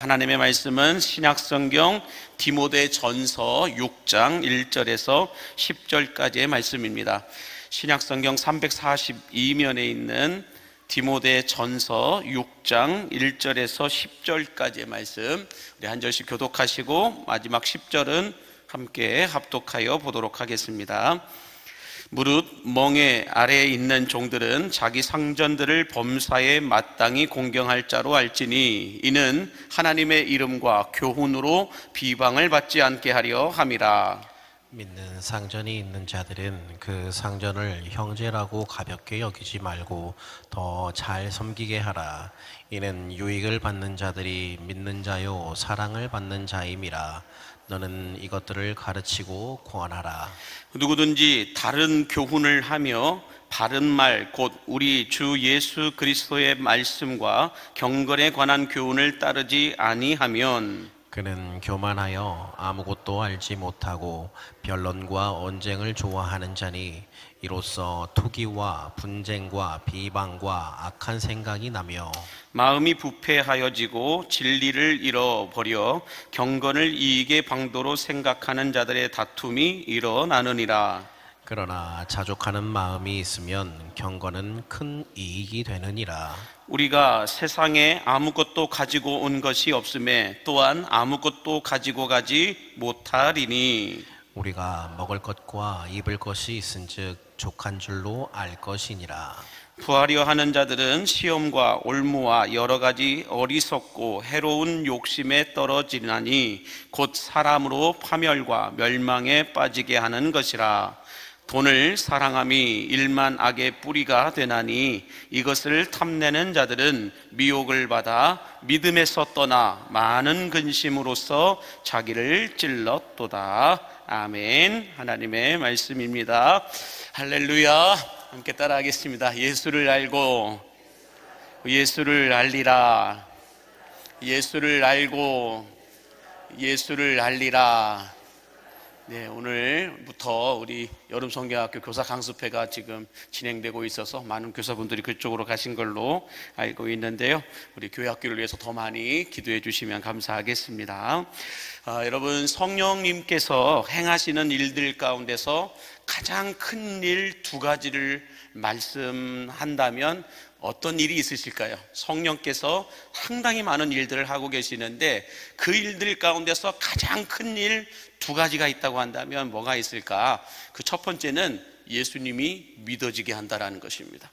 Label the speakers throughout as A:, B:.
A: 하나님의 말씀은 신약성경 디모데전서 6장 1절에서 10절까지의 말씀입니다. 신약성경 342면에 있는 디모데전서 6장 1절에서 10절까지의 말씀, 우리 한 절씩 교독하시고 마지막 10절은 함께 합독하여 보도록 하겠습니다. 무릇 멍에 아래에 있는 종들은 자기 상전들을 범사에 마땅히 공경할 자로 알지니 이는 하나님의 이름과 교훈으로 비방을 받지 않게 하려 함이라.
B: 믿는 상전이 있는 자들은 그 상전을 형제라고 가볍게 여기지 말고 더 잘 섬기게 하라. 이는 유익을 받는 자들이 믿는 자요 사랑을 받는 자임이라. 너는 이것들을 가르치고 권하라.
A: 누구든지 다른 교훈을 하며 바른 말 곧 우리 주 예수 그리스도의 말씀과 경건에 관한 교훈을 따르지 아니하면
B: 그는 교만하여 아무것도 알지 못하고 변론과 언쟁을 좋아하는 자니 이로써 투기와 분쟁과 비방과 악한 생각이 나며
A: 마음이 부패하여지고 진리를 잃어버려 경건을 이익의 방도로 생각하는 자들의 다툼이 일어나느니라.
B: 그러나 자족하는 마음이 있으면 경건은 큰 이익이 되느니라.
A: 우리가 세상에 아무것도 가지고 온 것이 없음에 또한 아무것도 가지고 가지 못하리니
B: 우리가 먹을 것과 입을 것이 있은즉 족한 줄로 알 것이니라.
A: 부하려 하는 자들은 시험과 올무와 여러 가지 어리석고 해로운 욕심에 떨어지나니 곧 사람으로 파멸과 멸망에 빠지게 하는 것이라. 돈을 사랑함이 일만 악의 뿌리가 되나니 이것을 탐내는 자들은 미혹을 받아 믿음에서 떠나 많은 근심으로써 자기를 찔렀도다. 아멘. 하나님의 말씀입니다. 할렐루야. 함께 따라하겠습니다. 예수를 알고 예수를 알리라. 예수를 알고 예수를 알리라. 네, 오늘부터 우리 여름 성경학교 교사 강습회가 지금 진행되고 있어서 많은 교사분들이 그쪽으로 가신 걸로 알고 있는데요. 우리 교회 학교를 위해서 더 많이 기도해 주시면 감사하겠습니다. 여러분, 성령님께서 행하시는 일들 가운데서 가장 큰 일 두 가지를 말씀한다면 어떤 일이 있으실까요? 성령께서 상당히 많은 일들을 하고 계시는데 그 일들 가운데서 가장 큰 일 두 가지가 있다고 한다면 뭐가 있을까? 그 첫 번째는 예수님이 믿어지게 한다라는 것입니다.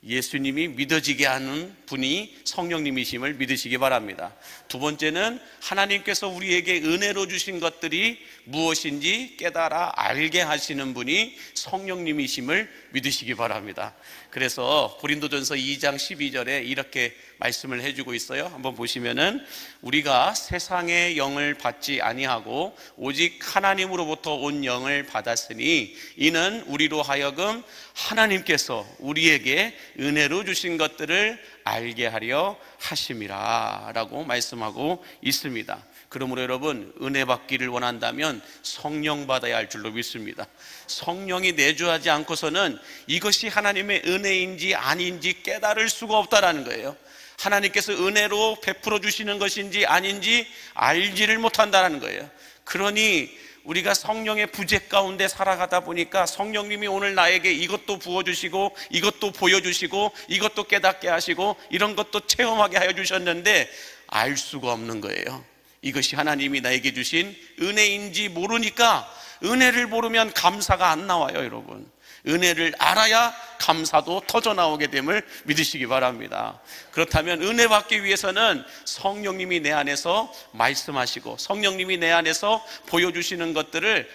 A: 예수님이 믿어지게 하는 분이 성령님이심을 믿으시기 바랍니다. 두 번째는 하나님께서 우리에게 은혜로 주신 것들이 무엇인지 깨달아 알게 하시는 분이 성령님이심을 믿으시기 바랍니다. 그래서 고린도전서 2장 12절에 이렇게 말씀을 해주고 있어요. 한번 보시면은 우리가 세상의 영을 받지 아니하고 오직 하나님으로부터 온 영을 받았으니 이는 우리로 하여금 하나님께서 우리에게 은혜로 주신 것들을 알게 하려 하심이라 라고 말씀하고 있습니다. 그러므로 여러분, 은혜 받기를 원한다면 성령 받아야 할 줄로 믿습니다. 성령이 내주하지 않고서는 이것이 하나님의 은혜인지 아닌지 깨달을 수가 없다라는 거예요. 하나님께서 은혜로 베풀어 주시는 것인지 아닌지 알지를 못한다는 거예요. 그러니 우리가 성령의 부재 가운데 살아가다 보니까 성령님이 오늘 나에게 이것도 부어주시고 이것도 보여주시고 이것도 깨닫게 하시고 이런 것도 체험하게 하여 주셨는데 알 수가 없는 거예요. 이것이 하나님이 나에게 주신 은혜인지 모르니까 은혜를 모르면 감사가 안 나와요. 여러분, 은혜를 알아야 감사도 터져나오게 됨을 믿으시기 바랍니다. 그렇다면 은혜 받기 위해서는 성령님이 내 안에서 말씀하시고 성령님이 내 안에서 보여주시는 것들을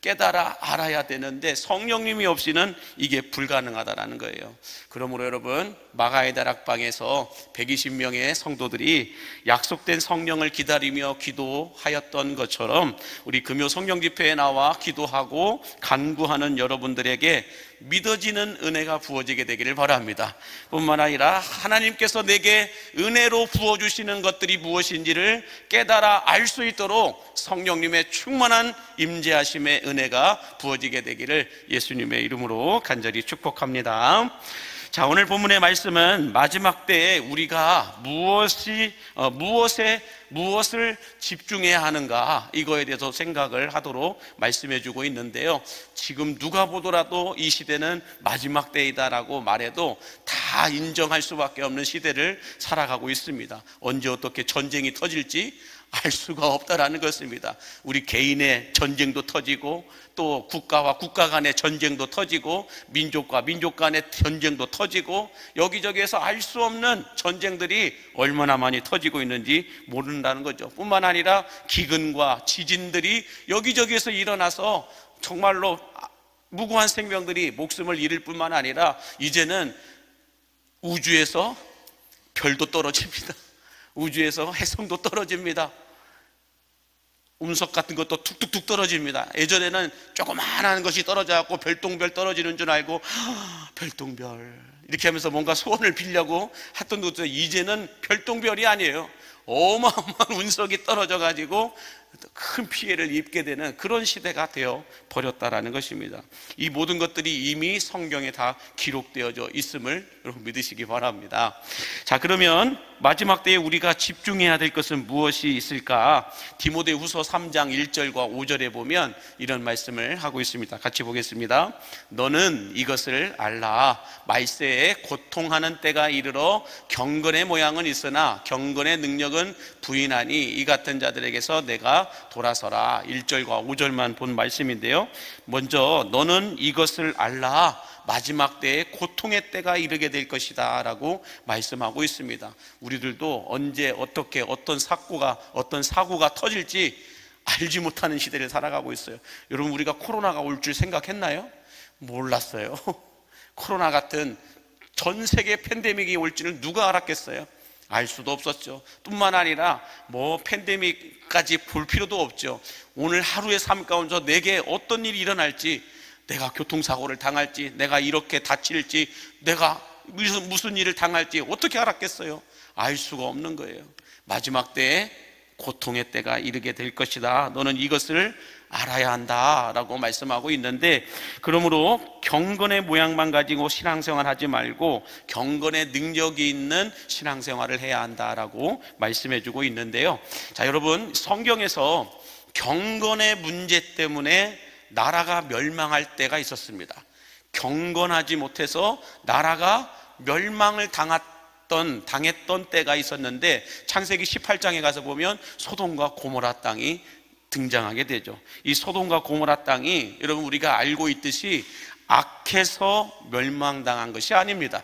A: 깨달아 알아야 되는데 성령님이 없이는 이게 불가능하다라는 거예요. 그러므로 여러분, 마가의 다락방에서 120명의 성도들이 약속된 성령을 기다리며 기도하였던 것처럼 우리 금요 성령 집회에 나와 기도하고 간구하는 여러분들에게 믿어지는 은혜가 부어지게 되기를 바랍니다. 뿐만 아니라 하나님께서 내게 은혜로 부어주시는 것들이 무엇인지를 깨달아 알 수 있도록 성령님의 충만한 임재하심의 은혜가 부어지게 되기를 예수님의 이름으로 간절히 축복합니다. 자, 오늘 본문의 말씀은 마지막 때에 우리가 무엇을 집중해야 하는가, 이거에 대해서 생각을 하도록 말씀해 주고 있는데요. 지금 누가 보더라도 이 시대는 마지막 때이다라고 말해도 다 인정할 수밖에 없는 시대를 살아가고 있습니다. 언제 어떻게 전쟁이 터질지 알 수가 없다라는 것입니다. 우리 개인의 전쟁도 터지고, 또 국가와 국가 간의 전쟁도 터지고, 민족과 민족 간의 전쟁도 터지고, 여기저기에서 알 수 없는 전쟁들이 얼마나 많이 터지고 있는지 모른다는 거죠. 뿐만 아니라 기근과 지진들이 여기저기에서 일어나서 정말로 무고한 생명들이 목숨을 잃을 뿐만 아니라 이제는 우주에서 별도 떨어집니다. 우주에서 혜성도 떨어집니다. 운석 같은 것도 툭툭툭 떨어집니다. 예전에는 조그마한 것이 떨어져갖고 별똥별 떨어지는 줄 알고 별똥별 이렇게 하면서 뭔가 소원을 빌려고 했던 것도 이제는 별똥별이 아니에요. 어마어마한 운석이 떨어져가지고 큰 피해를 입게 되는 그런 시대가 되어 버렸다라는 것입니다. 이 모든 것들이 이미 성경에 다 기록되어져 있음을 여러분 믿으시기 바랍니다. 자, 그러면 마지막 때에 우리가 집중해야 될 것은 무엇이 있을까? 디모데후서 3장 1절과 5절에 보면 이런 말씀을 하고 있습니다. 같이 보겠습니다. 너는 이것을 알라. 말세에 고통하는 때가 이르러 경건의 모양은 있으나 경건의 능력은 부인하니 이 같은 자들에게서 내가 돌아서라. 1절과 5절만 본 말씀인데요, 먼저 너는 이것을 알라. 마지막 때에 고통의 때가 이르게 될 것이다 라고 말씀하고 있습니다. 우리들도 언제 어떻게 어떤 사고가 터질지 알지 못하는 시대를 살아가고 있어요. 여러분, 우리가 코로나가 올 줄 생각했나요? 몰랐어요. 코로나 같은 전 세계 팬데믹이 올 줄을 누가 알았겠어요? 알 수도 없었죠. 뿐만 아니라 팬데믹까지 볼 필요도 없죠. 오늘 하루의 삶 가운데 내게 어떤 일이 일어날지, 내가 교통사고를 당할지, 내가 이렇게 다칠지, 내가 무슨 일을 당할지 어떻게 알았겠어요? 알 수가 없는 거예요. 마지막 때에 고통의 때가 이르게 될 것이다. 너는 이것을 알아야 한다라고 말씀하고 있는데, 그러므로 경건의 모양만 가지고 신앙생활 하지 말고 경건의 능력이 있는 신앙생활을 해야 한다라고 말씀해주고 있는데요. 자, 여러분, 성경에서 경건의 문제 때문에 나라가 멸망할 때가 있었습니다. 경건하지 못해서 나라가 멸망을 당했던 때가 있었는데, 창세기 18장에 가서 보면 소돔과 고모라 땅이 등장하게 되죠. 이 소돔과 고모라 땅이 여러분 우리가 알고 있듯이 악해서 멸망당한 것이 아닙니다.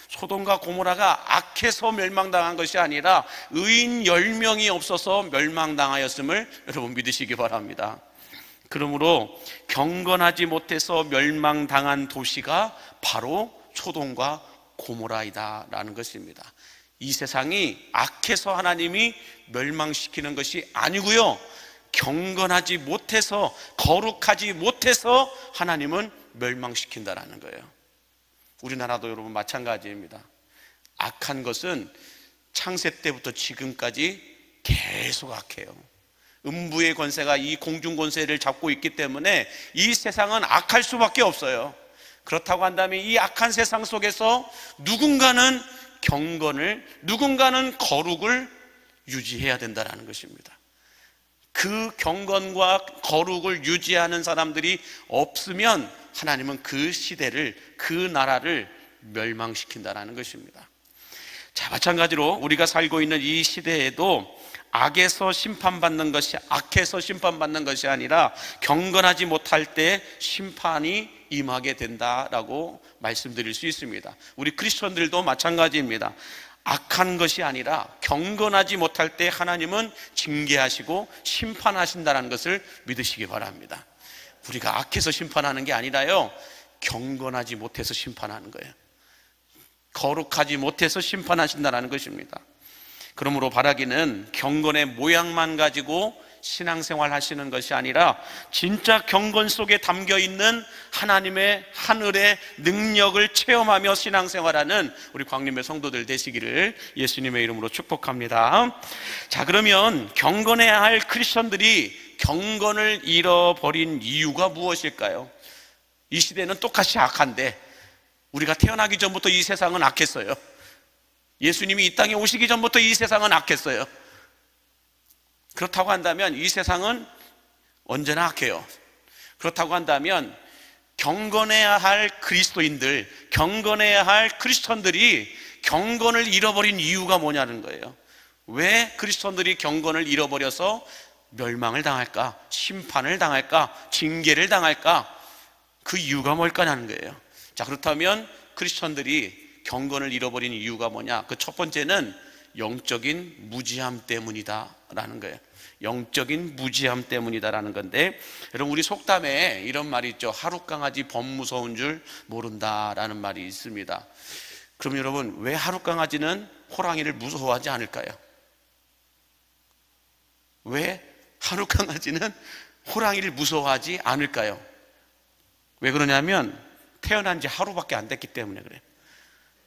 A: 소돔과 고모라가 악해서 멸망당한 것이 아니라 의인 10명이 없어서 멸망당하였음을 여러분 믿으시기 바랍니다. 그러므로 경건하지 못해서 멸망당한 도시가 바로 소돔과 고모라이다 라는 것입니다. 이 세상이 악해서 하나님이 멸망시키는 것이 아니고요, 경건하지 못해서, 거룩하지 못해서 하나님은 멸망시킨다라는 거예요. 우리나라도 여러분 마찬가지입니다. 악한 것은 창세 때부터 지금까지 계속 악해요. 음부의 권세가 이 공중 권세를 잡고 있기 때문에 이 세상은 악할 수밖에 없어요. 그렇다고 한다면 이 악한 세상 속에서 누군가는 경건을, 누군가는 거룩을 유지해야 된다는 것입니다. 그 경건과 거룩을 유지하는 사람들이 없으면 하나님은 그 시대를, 그 나라를 멸망시킨다는 것입니다. 자, 마찬가지로 우리가 살고 있는 이 시대에도 악에서 심판받는 것이, 악해서 심판받는 것이 아니라 경건하지 못할 때 심판이 임하게 된다라고 말씀드릴 수 있습니다. 우리 크리스천들도 마찬가지입니다. 악한 것이 아니라 경건하지 못할 때 하나님은 징계하시고 심판하신다는 것을 믿으시기 바랍니다. 우리가 악해서 심판하는 게 아니라요, 경건하지 못해서 심판하는 거예요. 거룩하지 못해서 심판하신다는 것입니다. 그러므로 바라기는 경건의 모양만 가지고 신앙생활 하시는 것이 아니라 진짜 경건 속에 담겨있는 하나님의 하늘의 능력을 체험하며 신앙생활하는 우리 광림의 성도들 되시기를 예수님의 이름으로 축복합니다. 자, 그러면 경건해야 할 크리스천들이 경건을 잃어버린 이유가 무엇일까요? 이 시대는 똑같이 악한데 우리가 태어나기 전부터 이 세상은 악했어요. 예수님이 이 땅에 오시기 전부터 이 세상은 악했어요. 그렇다고 한다면 이 세상은 언제나 악해요. 그렇다고 한다면 경건해야 할 그리스도인들, 경건해야 할 크리스천들이 경건을 잃어버린 이유가 뭐냐는 거예요. 왜 크리스천들이 경건을 잃어버려서 멸망을 당할까? 심판을 당할까? 징계를 당할까? 그 이유가 뭘까냐는 거예요. 자, 그렇다면 크리스천들이 경건을 잃어버린 이유가 뭐냐? 그 첫 번째는 영적인 무지함 때문이다라는 거예요. 영적인 무지함 때문이다라는 건데, 여러분 우리 속담에 이런 말이 있죠. 하룻강아지 범 무서운 줄 모른다라는 말이 있습니다. 그럼 여러분, 왜 하룻강아지는 호랑이를 무서워하지 않을까요? 왜 하룻강아지는 호랑이를 무서워하지 않을까요? 왜 그러냐면 태어난 지 하루밖에 안 됐기 때문에 그래요.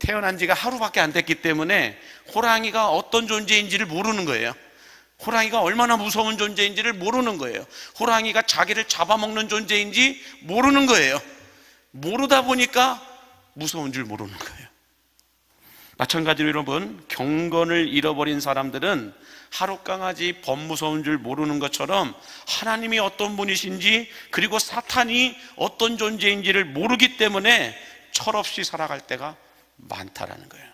A: 태어난 지가 하루밖에 안 됐기 때문에 호랑이가 어떤 존재인지를 모르는 거예요. 호랑이가 얼마나 무서운 존재인지를 모르는 거예요. 호랑이가 자기를 잡아먹는 존재인지 모르는 거예요. 모르다 보니까 무서운 줄 모르는 거예요. 마찬가지로 여러분, 경건을 잃어버린 사람들은 하룻강아지 범 무서운 줄 모르는 것처럼 하나님이 어떤 분이신지, 그리고 사탄이 어떤 존재인지를 모르기 때문에 철없이 살아갈 때가 많다라는 거예요.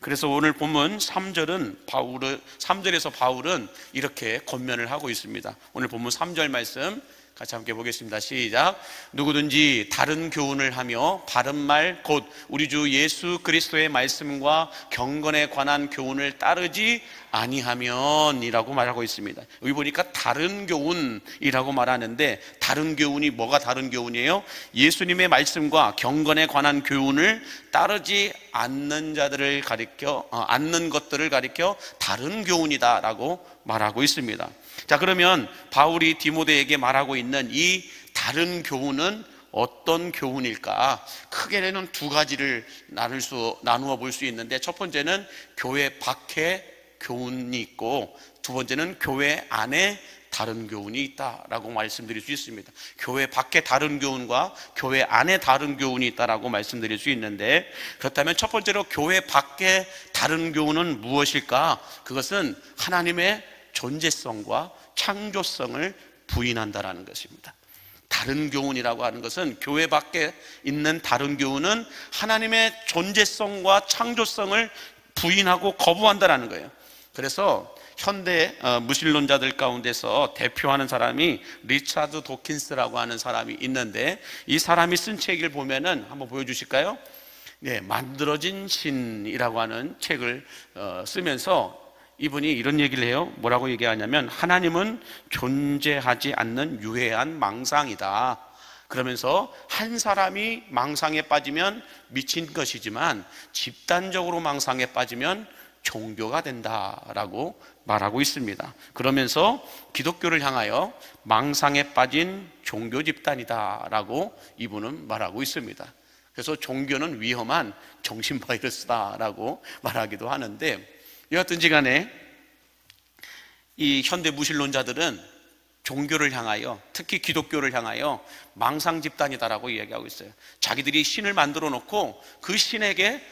A: 그래서 오늘 본문 3절에서 바울은 이렇게 권면을 하고 있습니다. 오늘 본문 3절 말씀 같이 함께 보겠습니다. 시작. 누구든지 다른 교훈을 하며 바른 말 곧 우리 주 예수 그리스도의 말씀과 경건에 관한 교훈을 따르지 아니하면 이라고 말하고 있습니다. 여기 보니까 다른 교훈이라고 말하는데, 다른 교훈이 뭐가 다른 교훈이에요? 예수님의 말씀과 경건에 관한 교훈을 따르지 않는 자들을 가리켜, 않는 것들을 가리켜 다른 교훈이다라고 말하고 있습니다. 자, 그러면 바울이 디모데에게 말하고 있는 이 다른 교훈은 어떤 교훈일까? 크게는 두 가지를 나누어 볼 수 있는데, 첫 번째는 교회 밖에 교훈이 있고, 두 번째는 교회 안에 다른 교훈이 있다라고 말씀드릴 수 있습니다. 교회 밖에 다른 교훈과 교회 안에 다른 교훈이 있다라고 말씀드릴 수 있는데, 그렇다면 첫 번째로 교회 밖에 다른 교훈은 무엇일까? 그것은 하나님의 존재성과 창조성을 부인한다라는 것입니다. 다른 교훈이라고 하는 것은, 교회 밖에 있는 다른 교훈은 하나님의 존재성과 창조성을 부인하고 거부한다라는 거예요. 그래서 현대 무신론자들 가운데서 대표하는 사람이 리차드 도킨스라고 하는 사람이 있는데, 이 사람이 쓴 책을 보면은 한번 보여주실까요? 네, 만들어진 신이라고 하는 책을 쓰면서 이분이 이런 얘기를 해요. 뭐라고 얘기하냐면, 하나님은 존재하지 않는 유해한 망상이다. 그러면서 한 사람이 망상에 빠지면 미친 것이지만 집단적으로 망상에 빠지면 종교가 된다라고 말하고 있습니다. 그러면서 기독교를 향하여 망상에 빠진 종교 집단이다라고 이분은 말하고 있습니다. 그래서 종교는 위험한 정신바이러스다라고 말하기도 하는데, 여하튼지 간에 이 현대 무신론자들은 종교를 향하여, 특히 기독교를 향하여 망상 집단이다라고 이야기하고 있어요. 자기들이 신을 만들어 놓고 그 신에게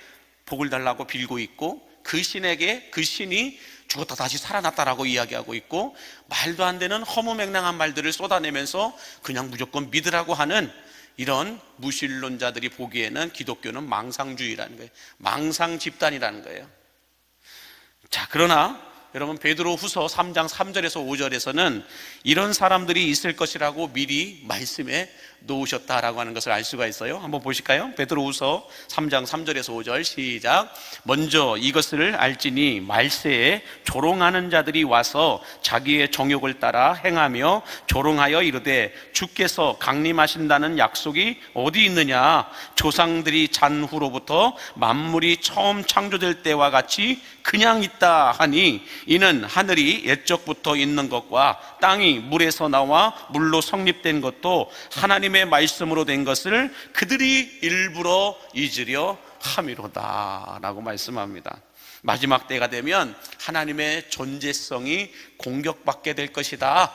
A: 복을 달라고 빌고 있고, 그 신에게 그 신이 죽었다 다시 살아났다라고 이야기하고 있고, 말도 안 되는 허무맹랑한 말들을 쏟아내면서 그냥 무조건 믿으라고 하는 이런 무신론자들이 보기에는 기독교는 망상주의라는 거예요. 망상 집단이라는 거예요. 자, 그러나 여러분, 베드로후서 3장 3절에서 5절에서는 이런 사람들이 있을 것이라고 미리 말씀해 놓으셨다라고 하는 것을 알 수가 있어요. 한번 보실까요? 베드로후서 3장 3절에서 5절 시작. 먼저 이것을 알지니 말세에 조롱하는 자들이 와서 자기의 정욕을 따라 행하며 조롱하여 이르되 주께서 강림하신다는 약속이 어디 있느냐? 조상들이 잔 후로부터 만물이 처음 창조될 때와 같이 그냥 있다 하니, 이는 하늘이 옛적부터 있는 것과 땅이 물에서 나와 물로 성립된 것도 하나님의 말씀으로 된 것을 그들이 일부러 잊으려 함이로다 라고 말씀합니다. 마지막 때가 되면 하나님의 존재성이 공격받게 될 것이다.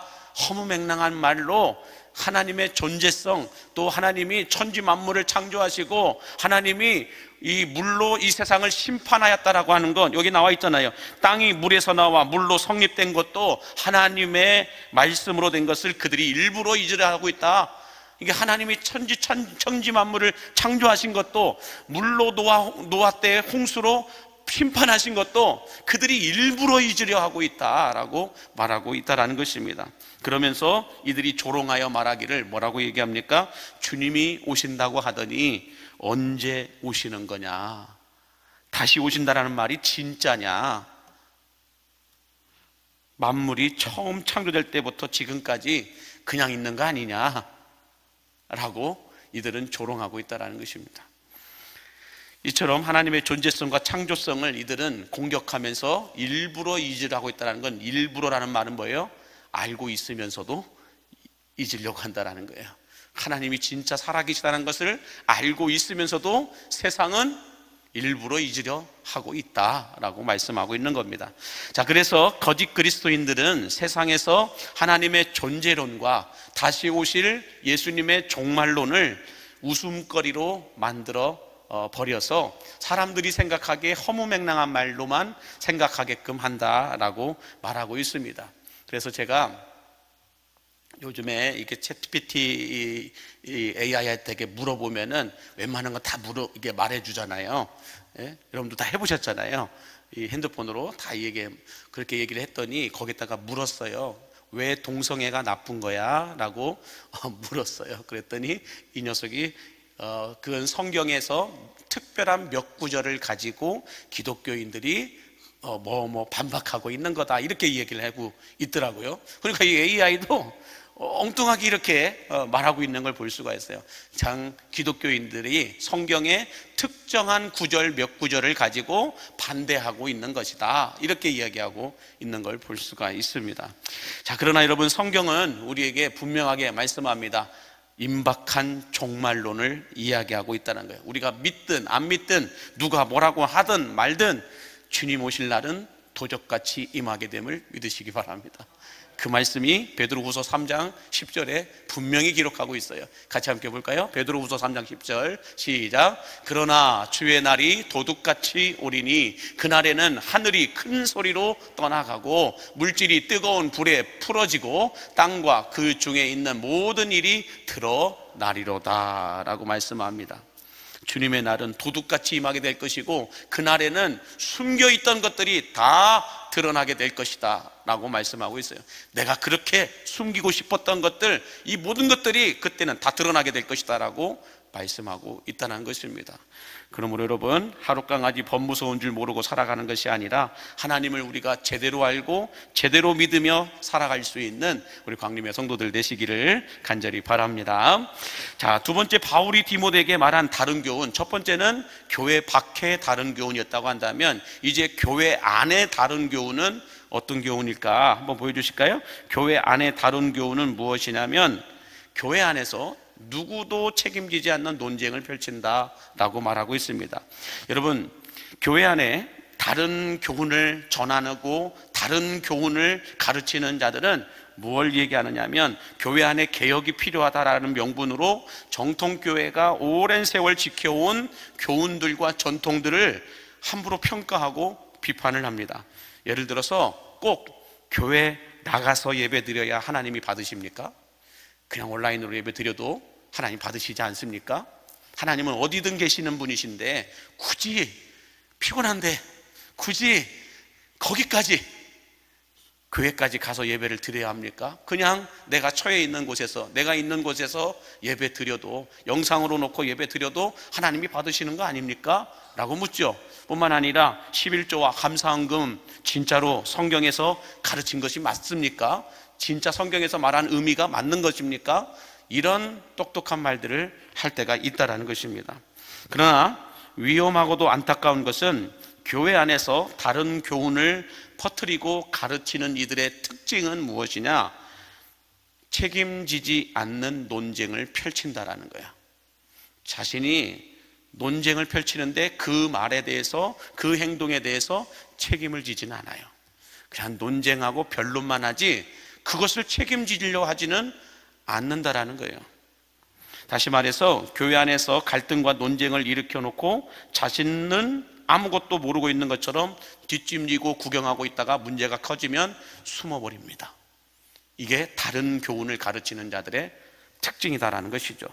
A: 허무맹랑한 말로 하나님의 존재성, 또 하나님이 천지 만물을 창조하시고 하나님이 이 물로 이 세상을 심판하였다라고 하는 건 여기 나와 있잖아요. 땅이 물에서 나와 물로 성립된 것도 하나님의 말씀으로 된 것을 그들이 일부러 잊으려 하고 있다. 이게 하나님이 천지 만물을 창조하신 것도 물로 노아 때의 홍수로 심판하신 것도 그들이 일부러 잊으려 하고 있다라고 말하고 있다라는 것입니다. 그러면서 이들이 조롱하여 말하기를 뭐라고 얘기합니까? 주님이 오신다고 하더니 언제 오시는 거냐? 다시 오신다라는 말이 진짜냐? 만물이 처음 창조될 때부터 지금까지 그냥 있는 거 아니냐? 라고 이들은 조롱하고 있다는 것입니다. 이처럼 하나님의 존재성과 창조성을 이들은 공격하면서 일부러 잊으려고 있다는 건, 일부러라는 말은 뭐예요? 알고 있으면서도 잊으려고 한다는 거예요. 하나님이 진짜 살아계시다는 것을 알고 있으면서도 세상은 일부러 잊으려 하고 있다라고 말씀하고 있는 겁니다. 자, 그래서 거짓 그리스도인들은 세상에서 하나님의 존재론과 다시 오실 예수님의 종말론을 웃음거리로 만들어 버려서 사람들이 생각하기에 허무맹랑한 말로만 생각하게끔 한다라고 말하고 있습니다. 그래서 제가 요즘에 이렇게 챗GPT AI한테 물어보면은 웬만한 거 다 이게 말해주잖아요. 예? 여러분도 다 해보셨잖아요. 이 핸드폰으로 다 그렇게 얘기를 했더니 거기다가 물었어요. 왜 동성애가 나쁜 거야? 라고 물었어요. 그랬더니 이 녀석이 그건 성경에서 특별한 몇 구절을 가지고 기독교인들이 반박하고 있는 거다, 이렇게 얘기를 하고 있더라고요. 그러니까 이 AI도 엉뚱하게 이렇게 말하고 있는 걸 볼 수가 있어요. 기독교인들이 성경의 특정한 구절 몇 구절을 가지고 반대하고 있는 것이다, 이렇게 이야기하고 있는 걸 볼 수가 있습니다. 자, 그러나 여러분, 성경은 우리에게 분명하게 말씀합니다. 임박한 종말론을 이야기하고 있다는 거예요. 우리가 믿든 안 믿든 누가 뭐라고 하든 말든 주님 오실 날은 도적같이 임하게 됨을 믿으시기 바랍니다. 그 말씀이 베드로후서 3장 10절에 분명히 기록하고 있어요. 같이 함께 볼까요? 베드로후서 3장 10절 시작. 그러나 주의 날이 도둑같이 오리니 그날에는 하늘이 큰 소리로 떠나가고 물질이 뜨거운 불에 풀어지고 땅과 그 중에 있는 모든 일이 드러나리로다 라고 말씀합니다. 주님의 날은 도둑같이 임하게 될 것이고 그날에는 숨겨있던 것들이 다 드러나게 될 것이다 라고 말씀하고 있어요. 내가 그렇게 숨기고 싶었던 것들, 이 모든 것들이 그때는 다 드러나게 될 것이다 라고 말씀하고 있다는 것입니다. 그러므로 여러분, 하룻강아지 범 무서운 줄 모르고 살아가는 것이 아니라 하나님을 우리가 제대로 알고 제대로 믿으며 살아갈 수 있는 우리 광림의 성도들 되시기를 간절히 바랍니다. 자, 두 번째, 바울이 디모데에게 말한 다른 교훈. 첫 번째는 교회 밖의 다른 교훈이었다고 한다면, 이제 교회 안의 다른 교훈은 어떤 교훈일까 한번 보여주실까요? 교회 안의 다른 교훈은 무엇이냐면, 교회 안에서 누구도 책임지지 않는 논쟁을 펼친다라고 말하고 있습니다. 여러분, 교회 안에 다른 교훈을 전하고 다른 교훈을 가르치는 자들은 무엇을 얘기하느냐면, 교회 안에 개혁이 필요하다라는 명분으로 정통교회가 오랜 세월 지켜온 교훈들과 전통들을 함부로 평가하고 비판을 합니다. 예를 들어서 꼭 교회 나가서 예배 드려야 하나님이 받으십니까? 그냥 온라인으로 예배 드려도 하나님 받으시지 않습니까? 하나님은 어디든 계시는 분이신데 굳이 피곤한데 굳이 거기까지 교회까지 가서 예배를 드려야 합니까? 그냥 내가 처해 있는 곳에서, 내가 있는 곳에서 예배 드려도, 영상으로 놓고 예배 드려도 하나님이 받으시는 거 아닙니까? 라고 묻죠. 뿐만 아니라 11조와 감사헌금 진짜로 성경에서 가르친 것이 맞습니까? 진짜 성경에서 말한 의미가 맞는 것입니까? 이런 똑똑한 말들을 할 때가 있다는 것입니다. 그러나 위험하고도 안타까운 것은 교회 안에서 다른 교훈을 퍼뜨리고 가르치는 이들의 특징은 무엇이냐? 책임지지 않는 논쟁을 펼친다라는 거야. 자신이 논쟁을 펼치는데 그 말에 대해서, 그 행동에 대해서 책임을 지지는 않아요. 그냥 논쟁하고 변론만 하지 그것을 책임지려고 하지는 않는다라는 거예요. 다시 말해서 교회 안에서 갈등과 논쟁을 일으켜 놓고 자신은 아무것도 모르고 있는 것처럼 뒷짐지고 구경하고 있다가 문제가 커지면 숨어버립니다. 이게 다른 교훈을 가르치는 자들의 특징이다라는 것이죠.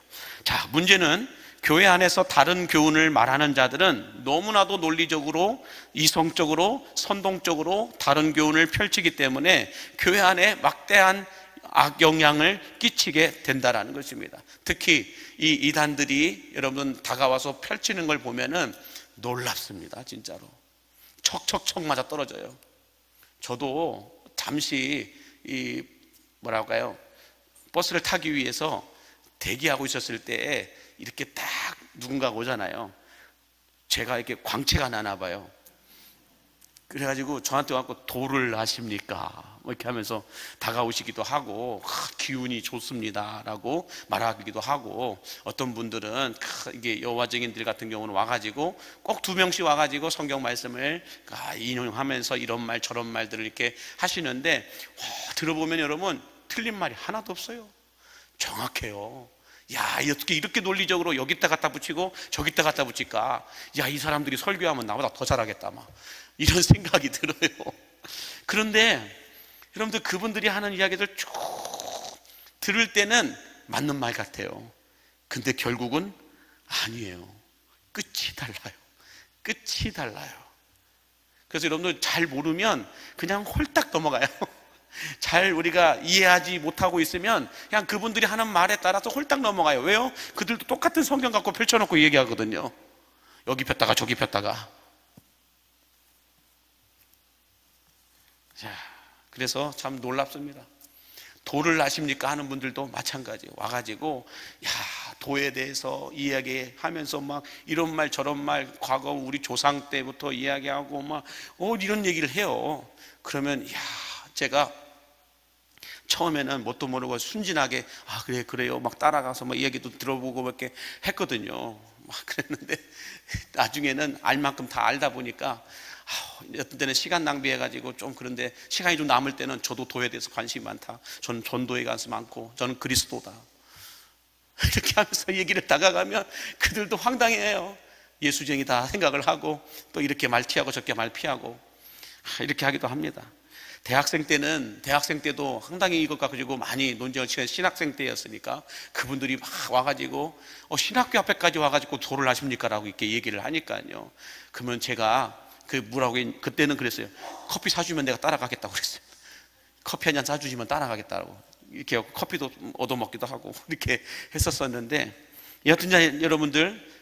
A: 자, 문제는 교회 안에서 다른 교훈을 말하는 자들은 너무나도 논리적으로, 이성적으로, 선동적으로 다른 교훈을 펼치기 때문에 교회 안에 막대한 악영향을 끼치게 된다라는 것입니다. 특히 이 이단들이 여러분 다가와서 펼치는 걸 보면은 놀랍습니다. 진짜로 척척척 맞아 떨어져요. 저도 잠시 버스를 타기 위해서 대기하고 있었을 때 이렇게 딱 누군가가 오잖아요. 제가 이렇게 광채가 나나 봐요. 그래가지고 저한테 와서 도를 아십니까? 뭐 이렇게 하면서 다가오시기도 하고, 기운이 좋습니다 라고 말하기도 하고, 어떤 분들은 이게 여호와 증인들 같은 경우는 와가지고 꼭 2명씩 와가지고 성경 말씀을 인용하면서 이런 말 저런 말들을 이렇게 하시는데, 들어보면 여러분 틀린 말이 하나도 없어요. 정확해요. 야, 어떻게 이렇게 논리적으로 여기다 갖다 붙이고 저기다 갖다 붙일까? 야, 이 사람들이 설교하면 나보다 더 잘하겠다, 막 이런 생각이 들어요. 그런데 여러분들 그분들이 하는 이야기들 쭉 들을 때는 맞는 말 같아요. 근데 결국은 아니에요. 끝이 달라요. 끝이 달라요. 그래서 여러분들 잘 모르면 그냥 홀딱 넘어가요. 잘 우리가 이해하지 못하고 있으면 그냥 그분들이 하는 말에 따라서 홀딱 넘어가요. 왜요? 그들도 똑같은 성경 갖고 펼쳐놓고 얘기하거든요. 여기 폈다가 저기 폈다가. 자, 그래서 참 놀랍습니다. 도를 아십니까? 하는 분들도 마찬가지예요. 와가지고 야, 도에 대해서 이야기하면서 막 이런 말 저런 말 과거 우리 조상 때부터 이야기하고 막 이런 얘기를 해요. 그러면 야, 제가 처음에는 뭣도 모르고 순진하게 그래요 막 따라가서 막 이야기도 들어보고 막 이렇게 했거든요. 막 그랬는데 나중에는 알 만큼 다 알다 보니까 어떤 때는 시간 낭비해가지고 좀 그런데 시간이 좀 남을 때는 저도 도에 대해서 관심이 많다. 저는 전도에 관심 많고 저는 그리스도다. 이렇게 하면서 얘기를 다가가면 그들도 황당해요. 예수쟁이다 생각을 하고 또 이렇게 말 피하고 저렇게 말 피하고 이렇게 하기도 합니다. 대학생 때도 상당히 이것 가지고 많이 논쟁을 치는 신학생 때였으니까 그분들이 막 와가지고 신학교 앞에까지 와가지고 도를 아십니까? 라고 이렇게 얘기를 하니까요. 그러면 제가 그때는 그랬어요. 커피 사주면 내가 따라가겠다고 그랬어요. 커피 한 잔 사주시면 따라가겠다고. 이렇게 커피도 얻어먹기도 하고 이렇게 했었었는데, 여하튼 여러분들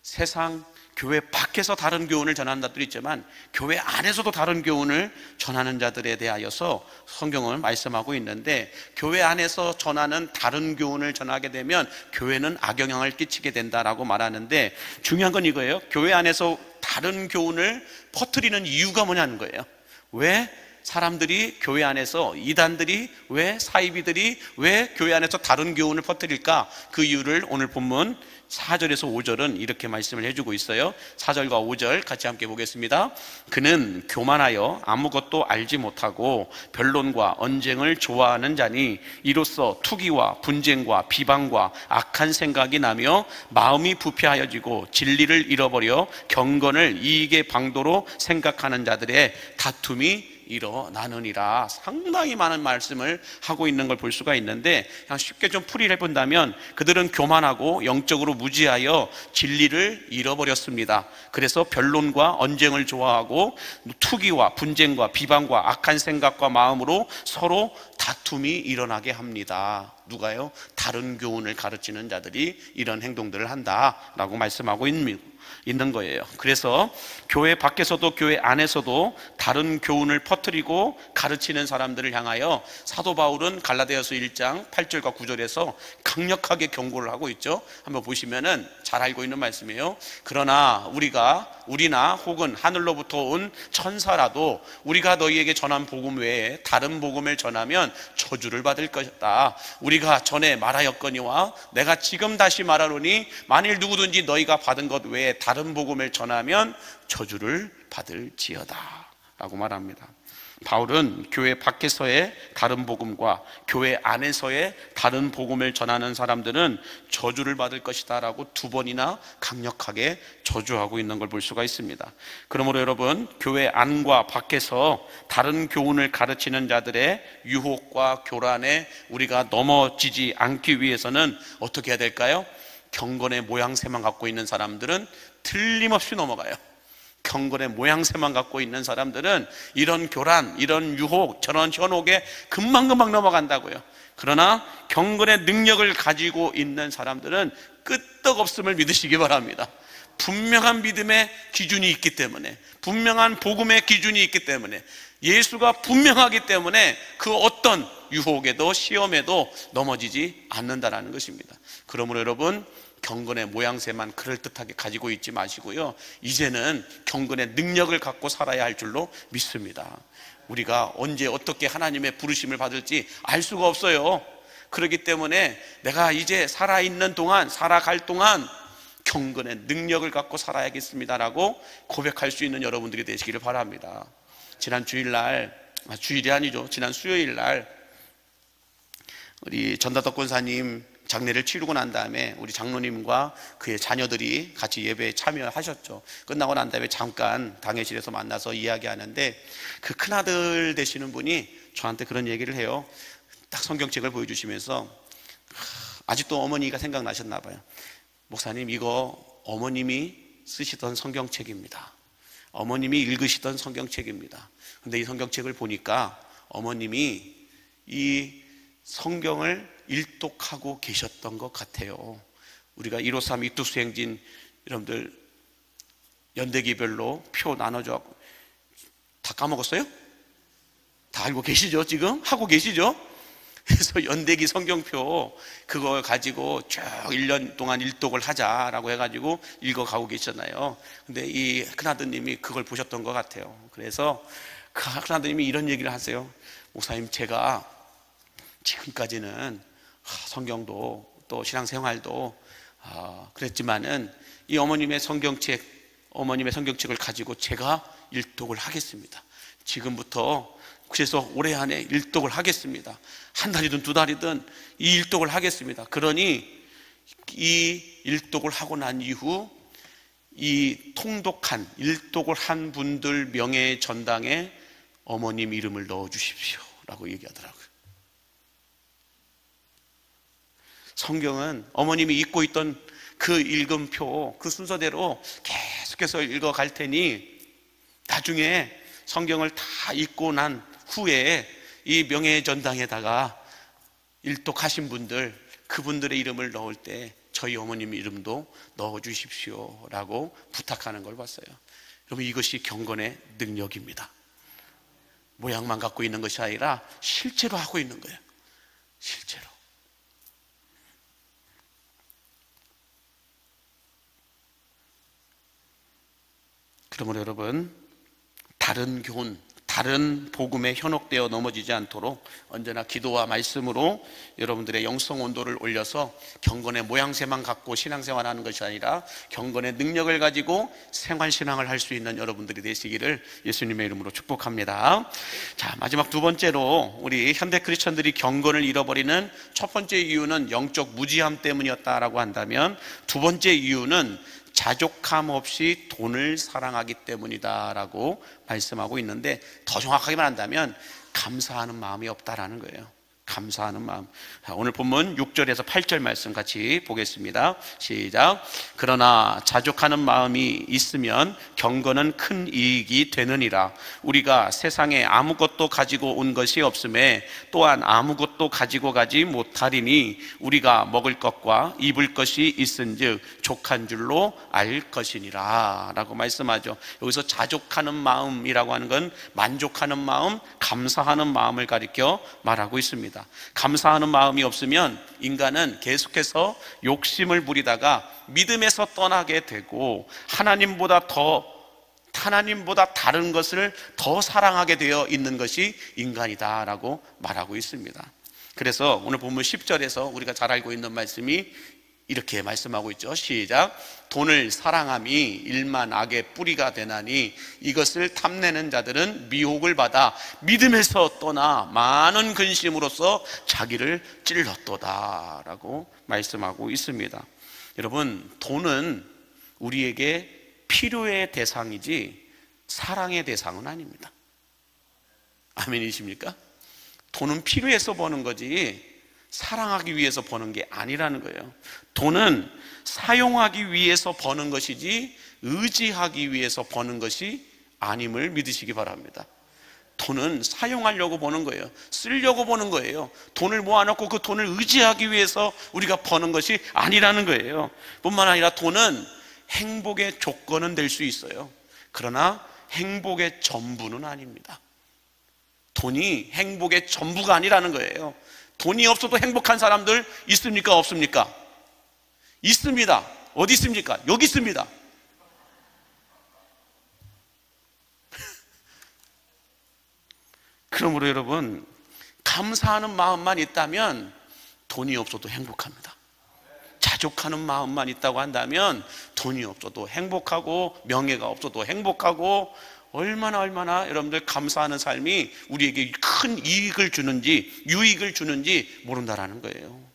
A: 세상 교회 밖에서 다른 교훈을 전하는 자들이 있지만 교회 안에서도 다른 교훈을 전하는 자들에 대하여서 성경은 말씀하고 있는데, 교회 안에서 전하는 다른 교훈을 전하게 되면 교회는 악영향을 끼치게 된다라고 말하는데, 중요한 건 이거예요. 교회 안에서 다른 교훈을 퍼뜨리는 이유가 뭐냐는 거예요. 왜 사람들이 교회 안에서, 이단들이 왜, 사이비들이 왜 교회 안에서 다른 교훈을 퍼뜨릴까? 그 이유를 오늘 본문 4절에서 5절은 이렇게 말씀을 해주고 있어요. 4절과 5절 같이 함께 보겠습니다. 그는 교만하여 아무것도 알지 못하고 변론과 언쟁을 좋아하는 자니 이로써 투기와 분쟁과 비방과 악한 생각이 나며 마음이 부패하여지고 진리를 잃어버려 경건을 이익의 방도로 생각하는 자들의 다툼이 일어나느니라. 상당히 많은 말씀을 하고 있는 걸 볼 수가 있는데, 그냥 쉽게 좀 풀이를 해본다면 그들은 교만하고 영적으로 무지하여 진리를 잃어버렸습니다. 그래서 변론과 언쟁을 좋아하고 투기와 분쟁과 비방과 악한 생각과 마음으로 서로 다툼이 일어나게 합니다. 누가요? 다른 교훈을 가르치는 자들이 이런 행동들을 한다라고 말씀하고 있는 거예요. 그래서 교회 밖에서도 교회 안에서도 다른 교훈을 퍼뜨리고 가르치는 사람들을 향하여 사도 바울은 갈라디아서 1장 8절과 9절에서 강력하게 경고를 하고 있죠. 한번 보시면은 잘 알고 있는 말씀이에요. 그러나 우리나 혹은 하늘로부터 온 천사라도 우리가 너희에게 전한 복음 외에 다른 복음을 전하면 저주를 받을 것이다. 우리가 전에 말하였거니와 내가 지금 다시 말하노니 만일 누구든지 너희가 받은 것 외에 다른 복음을 전하면 저주를 받을지어다 라고 말합니다. 바울은 교회 밖에서의 다른 복음과 교회 안에서의 다른 복음을 전하는 사람들은 저주를 받을 것이다 라고 두 번이나 강력하게 저주하고 있는 걸 볼 수가 있습니다. 그러므로 여러분, 교회 안과 밖에서 다른 교훈을 가르치는 자들의 유혹과 교란에 우리가 넘어지지 않기 위해서는 어떻게 해야 될까요? 경건의 모양새만 갖고 있는 사람들은 틀림없이 넘어가요. 경건의 모양새만 갖고 있는 사람들은 이런 교란, 이런 유혹, 저런 현혹에 금방금방 넘어간다고요. 그러나 경건의 능력을 가지고 있는 사람들은 끄떡없음을 믿으시기 바랍니다. 분명한 믿음의 기준이 있기 때문에, 분명한 복음의 기준이 있기 때문에, 예수가 분명하기 때문에 그 어떤 유혹에도 시험에도 넘어지지 않는다는 것입니다. 그러므로 여러분, 경건의 모양새만 그럴듯하게 가지고 있지 마시고요, 이제는 경건의 능력을 갖고 살아야 할 줄로 믿습니다. 우리가 언제 어떻게 하나님의 부르심을 받을지 알 수가 없어요. 그렇기 때문에 내가 이제 살아있는 동안, 살아갈 동안 경건의 능력을 갖고 살아야겠습니다라고 고백할 수 있는 여러분들이 되시기를 바랍니다. 지난 주일날, 주일이 아니죠, 지난 수요일날 우리 전다덕 권사님 장례를 치르고 난 다음에 우리 장로님과 그의 자녀들이 같이 예배에 참여하셨죠. 끝나고 난 다음에 잠깐 당회실에서 만나서 이야기하는데, 그 큰아들 되시는 분이 저한테 그런 얘기를 해요. 딱 성경책을 보여주시면서 아직도 어머니가 생각나셨나 봐요. 목사님, 이거 어머님이 쓰시던 성경책입니다. 어머님이 읽으시던 성경책입니다. 근데 이 성경책을 보니까 어머님이 이 성경을 일독하고 계셨던 것 같아요. 우리가 153 이뚝수행진 여러분들 연대기별로 표 나눠줘 다 까먹었어요? 다 알고 계시죠? 지금? 하고 계시죠? 그래서 연대기 성경표 그거 가지고 쭉 1년 동안 일독을 하자라고 해가지고 읽어가고 계셨나요? 근데 이 큰아드님이 그걸 보셨던 것 같아요. 그래서 그 큰아드님이 이런 얘기를 하세요. 목사님, 제가 지금까지는 성경도 또 신앙생활도 그랬지만은 이 어머님의 성경책을 가지고 제가 일독을 하겠습니다. 지금부터 그래서 올해 안에 일독을 하겠습니다. 한 달이든 두 달이든 이 일독을 하겠습니다. 그러니 이 일독을 하고 난 이후 이 통독한 일독을 한 분들 명예 전당에 어머님 이름을 넣어 주십시오 라고 얘기하더라고요. 성경은 어머님이 읽고 있던 그 읽음표, 그 순서대로 계속해서 읽어갈 테니 나중에 성경을 다 읽고 난 후에 이 명예전당에다가 일독하신 분들, 그분들의 이름을 넣을 때 저희 어머님 이름도 넣어주십시오 라고 부탁하는 걸 봤어요. 여러분, 이것이 경건의 능력입니다. 모양만 갖고 있는 것이 아니라 실제로 하고 있는 거예요. 실제로. 그러므로 여러분, 다른 교훈, 다른 복음에 현혹되어 넘어지지 않도록 언제나 기도와 말씀으로 여러분들의 영성 온도를 올려서 경건의 모양새만 갖고 신앙생활하는 것이 아니라 경건의 능력을 가지고 생활신앙을 할 수 있는 여러분들이 되시기를 예수님의 이름으로 축복합니다. 자, 마지막 두 번째로 우리 현대 크리스천들이 경건을 잃어버리는 첫 번째 이유는 영적 무지함 때문이었다라고 한다면, 두 번째 이유는 자족함 없이 돈을 사랑하기 때문이다라고 말씀하고 있는데, 더 정확하게 말한다면 감사하는 마음이 없다라는 거예요. 감사하는 마음. 오늘 본문 6절에서 8절 말씀 같이 보겠습니다. 시작. 그러나 자족하는 마음이 있으면 경건은 큰 이익이 되느니라. 우리가 세상에 아무것도 가지고 온 것이 없음에 또한 아무것도 가지고 가지 못하리니 우리가 먹을 것과 입을 것이 있은즉 족한 줄로 알 것이니라 라고 말씀하죠. 여기서 자족하는 마음이라고 하는 건 만족하는 마음, 감사하는 마음을 가리켜 말하고 있습니다. 감사하는 마음이 없으면 인간은 계속해서 욕심을 부리다가 믿음에서 떠나게 되고 하나님보다 다른 것을 더 사랑하게 되어 있는 것이 인간이다라고 말하고 있습니다. 그래서 오늘 본문 10절에서 우리가 잘 알고 있는 말씀이 이렇게 말씀하고 있죠. 시작. 돈을 사랑함이 일만 악의 뿌리가 되나니 이것을 탐내는 자들은 미혹을 받아 믿음에서 떠나 많은 근심으로써 자기를 찔렀도다 라고 말씀하고 있습니다. 여러분, 돈은 우리에게 필요의 대상이지 사랑의 대상은 아닙니다. 아멘이십니까? 돈은 필요해서 버는 거지 사랑하기 위해서 버는 게 아니라는 거예요. 돈은 사용하기 위해서 버는 것이지 의지하기 위해서 버는 것이 아님을 믿으시기 바랍니다. 돈은 사용하려고 버는 거예요. 쓰려고 버는 거예요. 돈을 모아놓고 그 돈을 의지하기 위해서 우리가 버는 것이 아니라는 거예요. 뿐만 아니라 돈은 행복의 조건은 될 수 있어요. 그러나 행복의 전부는 아닙니다. 돈이 행복의 전부가 아니라는 거예요. 돈이 없어도 행복한 사람들 있습니까? 없습니까? 있습니다. 어디 있습니까? 여기 있습니다. 그러므로 여러분, 감사하는 마음만 있다면 돈이 없어도 행복합니다. 자족하는 마음만 있다고 한다면 돈이 없어도 행복하고 명예가 없어도 행복하고 얼마나 여러분들 감사하는 삶이 우리에게 큰 이익을 주는지 유익을 주는지 모른다라는 거예요.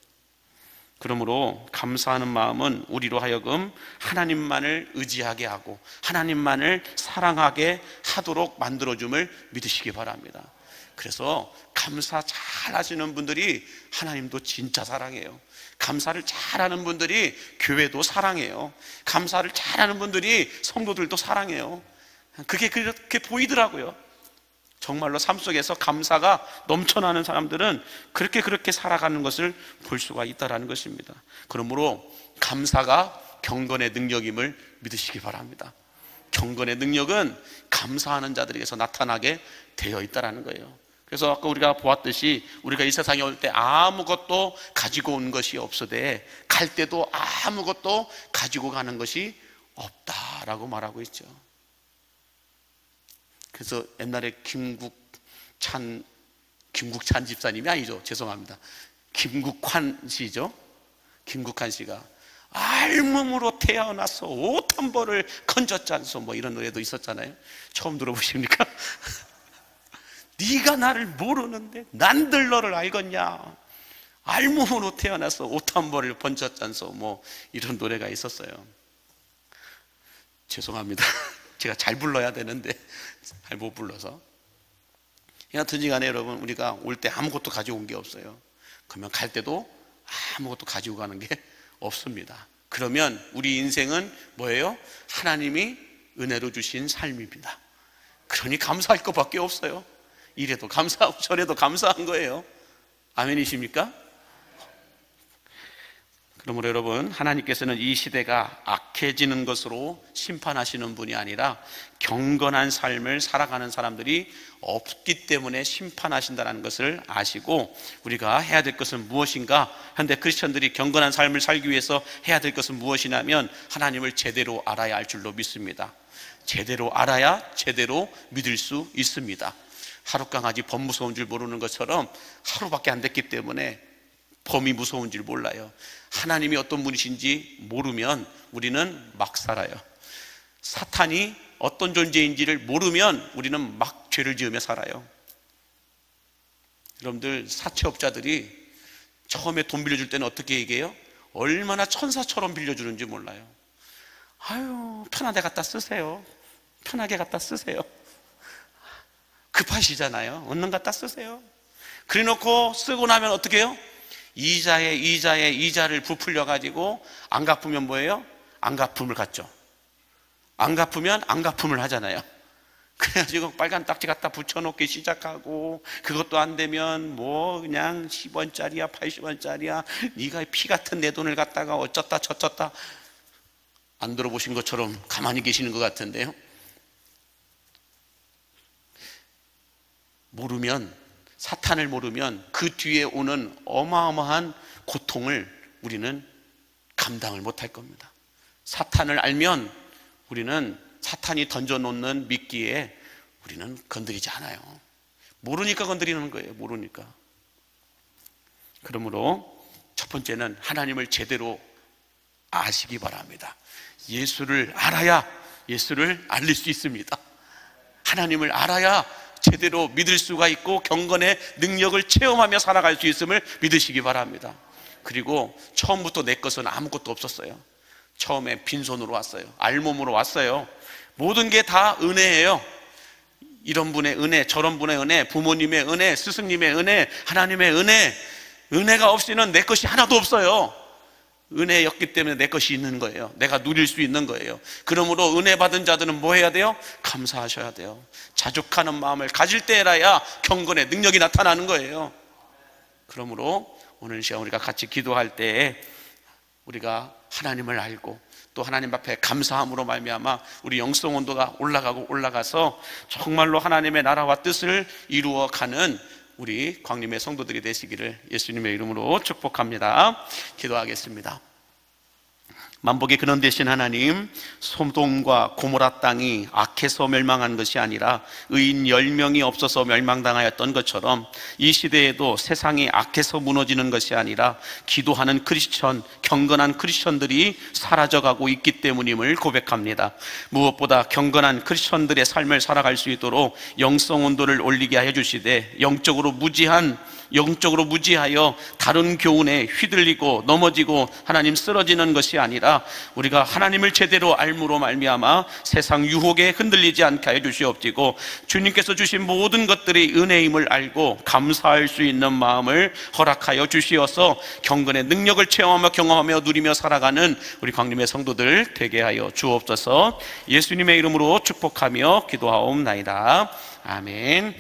A: 그러므로 감사하는 마음은 우리로 하여금 하나님만을 의지하게 하고 하나님만을 사랑하게 하도록 만들어줌을 믿으시기 바랍니다. 그래서 감사 잘 하시는 분들이 하나님도 진짜 사랑해요. 감사를 잘하는 분들이 교회도 사랑해요. 감사를 잘하는 분들이 성도들도 사랑해요. 그게 그렇게 보이더라고요. 정말로 삶 속에서 감사가 넘쳐나는 사람들은 그렇게 살아가는 것을 볼 수가 있다는 것입니다. 그러므로 감사가 경건의 능력임을 믿으시기 바랍니다. 경건의 능력은 감사하는 자들에게서 나타나게 되어 있다는 거예요. 그래서 아까 우리가 보았듯이 우리가 이 세상에 올 때 아무것도 가지고 온 것이 없으되 갈 때도 아무것도 가지고 가는 것이 없다라고 말하고 있죠. 그래서 옛날에 김국찬 집사님이 아니죠. 죄송합니다. 김국환 씨죠. 김국환 씨가 알몸으로 태어나서 옷 한 벌을 건졌잖소 뭐 이런 노래도 있었잖아요. 처음 들어보십니까? 네가 나를 모르는데 난들 너를 알겠냐. 알몸으로 태어나서 옷 한 벌을 번졌잖소 뭐 이런 노래가 있었어요. 죄송합니다. 제가 잘 불러야 되는데 잘 못 불러서. 여하튼지 간에 여러분, 우리가 올 때 아무것도 가지고 온 게 없어요. 그러면 갈 때도 아무것도 가지고 가는 게 없습니다. 그러면 우리 인생은 뭐예요? 하나님이 은혜로 주신 삶입니다. 그러니 감사할 것밖에 없어요. 이래도 감사하고 저래도 감사한 거예요. 아멘이십니까? 그러므로 여러분, 하나님께서는 이 시대가 악해지는 것으로 심판하시는 분이 아니라 경건한 삶을 살아가는 사람들이 없기 때문에 심판하신다는 것을 아시고 우리가 해야 될 것은 무엇인가? 현대 크리스천들이 경건한 삶을 살기 위해서 해야 될 것은 무엇이냐면 하나님을 제대로 알아야 할 줄로 믿습니다. 제대로 알아야 제대로 믿을 수 있습니다. 하룻강아지 범 무서운 줄 모르는 것처럼 하루밖에 안 됐기 때문에 범이 무서운 줄 몰라요. 하나님이 어떤 분이신지 모르면 우리는 막 살아요. 사탄이 어떤 존재인지를 모르면 우리는 막 죄를 지으며 살아요. 여러분들, 사채업자들이 처음에 돈 빌려줄 때는 어떻게 얘기해요? 얼마나 천사처럼 빌려주는지 몰라요. 아유, 편하게 갖다 쓰세요. 편하게 갖다 쓰세요. 급하시잖아요. 얼른 갖다 쓰세요. 그래 놓고 쓰고 나면 어떻게 해요? 이자에 이자를 부풀려 가지고 안 갚으면 뭐예요? 안 갚음을 갖죠. 안 갚으면 안 갚음을 하잖아요. 그래가지고 빨간 딱지 갖다 붙여놓기 시작하고 그것도 안 되면 뭐 그냥 10원짜리야 80원짜리야 네가 피 같은 내 돈을 갖다가 어쩌다 저쩌다. 안 들어보신 것처럼 가만히 계시는 것 같은데요. 사탄을 모르면 그 뒤에 오는 어마어마한 고통을 우리는 감당을 못할 겁니다. 사탄을 알면 우리는 사탄이 던져놓는 미끼에 우리는 건드리지 않아요. 모르니까 건드리는 거예요. 모르니까. 그러므로 첫 번째는 하나님을 제대로 아시기 바랍니다. 예수를 알아야 예수를 알릴 수 있습니다. 하나님을 알아야 제대로 믿을 수가 있고 경건의 능력을 체험하며 살아갈 수 있음을 믿으시기 바랍니다. 그리고 처음부터 내 것은 아무것도 없었어요. 처음에 빈손으로 왔어요. 알몸으로 왔어요. 모든 게 다 은혜예요. 이런 분의 은혜, 저런 분의 은혜, 부모님의 은혜, 스승님의 은혜, 하나님의 은혜. 은혜가 없이는 내 것이 하나도 없어요. 은혜였기 때문에 내 것이 있는 거예요. 내가 누릴 수 있는 거예요. 그러므로 은혜 받은 자들은 뭐 해야 돼요? 감사하셔야 돼요. 자족하는 마음을 가질 때라야 경건의 능력이 나타나는 거예요. 그러므로 오늘 시간 우리가 같이 기도할 때에 우리가 하나님을 알고 또 하나님 앞에 감사함으로 말미암아 우리 영성 온도가 올라가서 정말로 하나님의 나라와 뜻을 이루어가는 우리 광림의 성도들이 되시기를 예수님의 이름으로 축복합니다. 기도하겠습니다. 만복의 근원 되신 하나님, 소돔과 고모라 땅이 악해서 멸망한 것이 아니라 의인 10명이 없어서 멸망당하였던 것처럼 이 시대에도 세상이 악해서 무너지는 것이 아니라 기도하는 크리스천, 경건한 크리스천들이 사라져가고 있기 때문임을 고백합니다. 무엇보다 경건한 크리스천들의 삶을 살아갈 수 있도록 영성 온도를 올리게 하여 주시되 영적으로 무지하여 다른 교훈에 휘둘리고 넘어지고 하나님 쓰러지는 것이 아니라 우리가 하나님을 제대로 알므로 말미암아 세상 유혹에 흔들리지 않게 하여 주시옵시고 주님께서 주신 모든 것들이 은혜임을 알고 감사할 수 있는 마음을 허락하여 주시어서 경건의 능력을 체험하며 경험하며 누리며 살아가는 우리 광림의 성도들 되게 하여 주옵소서. 예수님의 이름으로 축복하며 기도하옵나이다. 아멘.